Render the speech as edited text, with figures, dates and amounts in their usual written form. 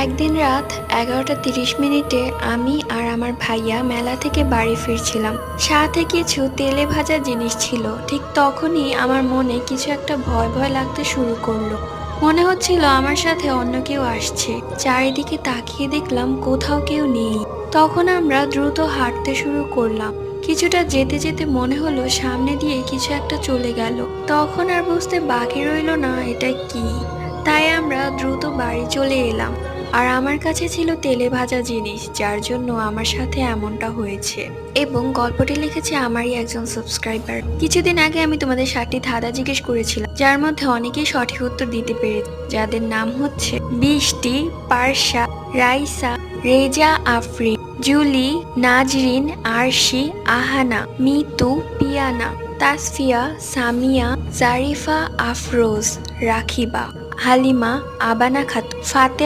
একদিন রাত 11:30 আমি আর আমার ভাইয়া মেলা থেকে বাড়ি ফিরছিলাম। সাথে কিছু তেলে ভাজা জিনিস ছিল। ঠিক তখনই আমার মনে কিছু একটা ভয় ভয় লাগতে শুরু করলো। মনে হচ্ছিল আমার সাথে অন্য কেউ আসছে। চারিদিকে তাকিয়ে দেখলাম কোথাও কেউ নেই। তখন আমরা দ্রুত হাঁটতে শুরু করলাম। কিছুটা যেতে যেতে মনে হলো সামনে দিয়ে কিছু একটা চলে গেল। তখন আর বুঝতে বাকি রইলো না এটা কি। তাই আমরা দ্রুত বাড়ি চলে এলাম। আর আমার কাছে ছিল তেলে ভাজা জিনিস, যার জন্য আমার সাথে এমনটা হয়েছে। এবং গল্পটি লিখেছে আমারই একজন সাবস্ক্রাইবার। কিছুদিন আগে আমি তোমাদের 7টি ধাঁধা জিজ্ঞেস করেছিলাম, যার মধ্যে অনেকেই সঠিক উত্তর দিতে পেরেছে, যাদের নাম হচ্ছে বৃষ্টি, পারসা, রাইসা, রেজা, আফরিন, জুলি, নাজরিন, আরশি, আহানা, মিতু, পিয়ানা, তাসফিয়া, সামিয়া, জারিফা, আফরোজ, রাখিবা, হালিমা, আবানা খাতুন, ফাতেহা।